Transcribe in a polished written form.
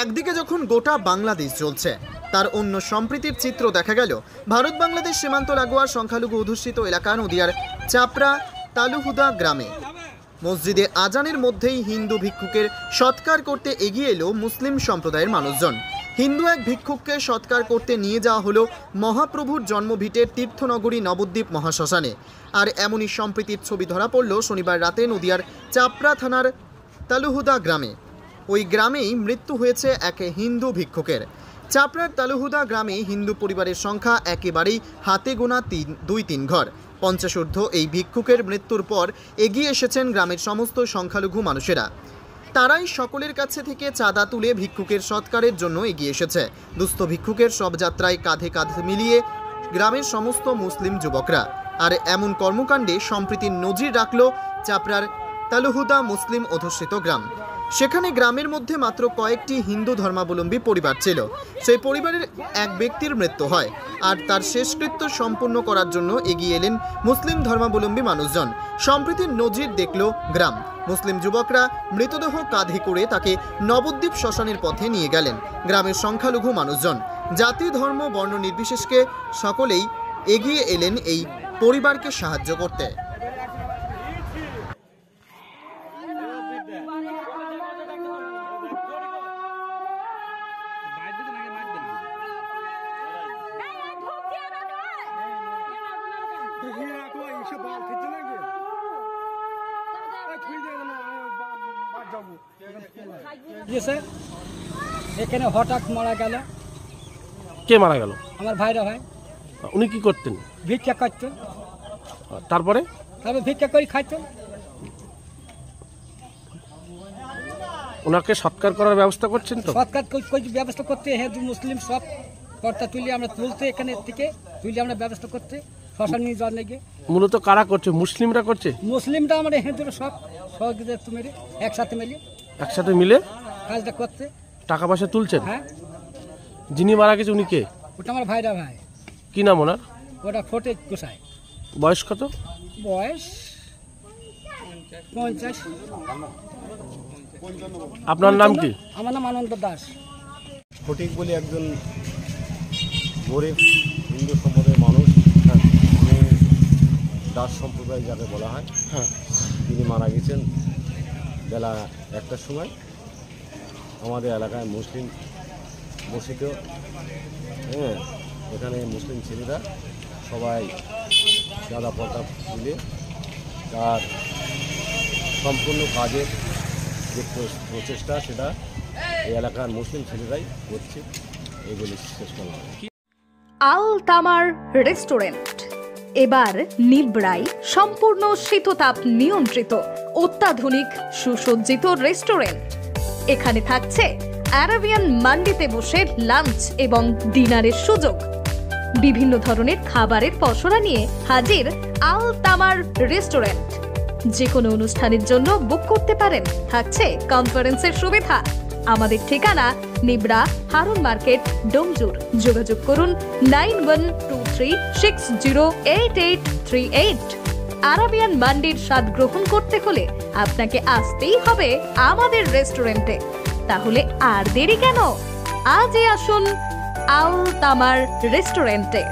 একদিকে যখন গোটা বাংলাদেশ চলছে, তার অন্য সম্প্রীতির চিত্র দেখা গেল ভারত বাংলাদেশ সীমান্ত লাগোয়া সংখ্যালঘু অধ্যুষিত এলাকা নদিয়ার চাপড়া তালুহুদা গ্রামে। মসজিদে আজানের মধ্যেই হিন্দু ভিক্ষুকের সৎকার করতে এগিয়ে এলো মুসলিম সম্প্রদায়ের মানুষজন। হিন্দু এক ভিক্ষুককে সৎকার করতে নিয়ে যাওয়া হলো মহাপ্রভুর জন্মভিটের তীর্থনগরী নবদ্বীপ মহাশ্মশানে। আর এমনই সম্প্রীতির ছবি ধরা পড়ল শনিবার রাতে নদিয়ার চাপড়া থানার তালুহুদা গ্রামে। ওই গ্রামেই মৃত্যু হয়েছে এক হিন্দু ভিক্ষুকের। চাপড়ার তালুহুদা গ্রামে হিন্দু পরিবারের সংখ্যা একেবারেই হাতে গোনা 2-3 ঘর। 50 ঊর্ধ্ব এই ভিক্ষুকের মৃত্যুর পর এগিয়ে এসেছেন গ্রামের সমস্ত সংখ্যালঘু মানুষেরা। তারাই সকলের কাছে থেকে চাঁদা তুলে ভিক্ষুকের সৎকারের জন্য এগিয়ে এসেছে। দুস্থ ভিক্ষুকের শবযাত্রায় কাঁধে কাঁধ মিলিয়ে গ্রামের সমস্ত মুসলিম যুবকরা। আর এমন কর্মকাণ্ডে সম্প্রীতির নজির রাখল চাপড়ার তালুহুদা মুসলিম অধ্যুষিত গ্রাম। সেখানে গ্রামের মধ্যে মাত্র কয়েকটি হিন্দু ধর্মাবলম্বী পরিবার ছিল। সেই পরিবারের এক ব্যক্তির মৃত্যু হয়, আর তার শেষকৃত্য সম্পূর্ণ করার জন্য এগিয়ে এলেন মুসলিম ধর্মাবলম্বী মানুষজন। সম্প্রীতির নজির দেখল গ্রাম। মুসলিম যুবকরা মৃতদেহ কাঁধে করে তাকে নবদ্বীপ শ্মশানের পথে নিয়ে গেলেন গ্রামের সংখ্যালঘু মানুষজন। জাতি ধর্ম বর্ণ নির্বিশেষে সকলেই এগিয়ে এলেন এই পরিবারকে সাহায্য করতে। এখানে হঠাৎ মারা গেল। কে মারা গেল? আমার ভাইরা ভাই। উনি কি করতেন? ভিক্ষা করতেন। তারপরে ভিক্ষা করে খাইতেন। ওনাকে সৎকার করার ব্যবস্থা করছেন তো? সৎকার ব্যবস্থা করতে হিন্দু মুসলিম সব কর্তা তুলি আমরা তুলতে, এখানে থেকে তুলে আমরা ব্যবস্থা করতে শ্মশান নিয়ে যাওয়ার লেগে। মূলত কারা করছে? মুসলিমরা করছে? মুসলিমরা আমরা হিন্দুরা সব সহযোগিতা মেরে একসাথে মিলে কাজটা করতে টাকা পয়সা তুলছেন। হ্যাঁ। যিনি মারা গেছে উনি কে? ওটা আমার ভাইরা ভাই। কি নাম ওনার? ওটা ফোটে গোসাই। বয়স কত? বয়স 50। আপনার নাম কি? আমার নাম আনন্দ দাস। ফটিক বলে একজন গরিব হিন্দু সম্প্রদায়ের মানুষ, দাস সম্প্রদায় যাকে বলা হয়। হ্যাঁ। তিনি মারা গেছেন বেলা 1টার সময়। আমাদের এলাকায় মুসলিম মসজিদে, হ্যাঁ, এখানে মুসলিম ছেলেরা সবাই চাঁদা পর্দা মিলে তার সম্পূর্ণ কাজের যে প্রচেষ্টা সেটা এই এলাকার মুসলিম ছেলেরাই করছে, এই বলে শেষ করা হয়। আল তামার রেস্টুরেন্ট এবার নিবড়াই সম্পূর্ণ শীততাপ নিয়ন্ত্রিত অত্যাধুনিক সুসজ্জিত রেস্টুরেন্ট। এখানে থাকছে আরাবিয়ান মান্ডিতে বসে লাঞ্চ এবং ডিনারের সুযোগ। বিভিন্ন ধরনের খাবারের পসরা নিয়ে হাজির আল তামার রেস্টুরেন্ট। যে কোনো অনুষ্ঠানের জন্য বুক করতে পারেন। থাকছে কনফারেন্সের সুবিধা। আমাদের ঠিকানা নিবড়া হারুন মার্কেট, ডোমজুর। যোগাযোগ করুন 9123608838। আরাবিয়ান মান্ডির স্বাদ গ্রহণ করতে হলে আপনাকে আসতেই হবে আমাদের রেস্টুরেন্টে। তাহলে আর দেরি কেন? আজই আসুন আল তামার রেস্টুরেন্টে।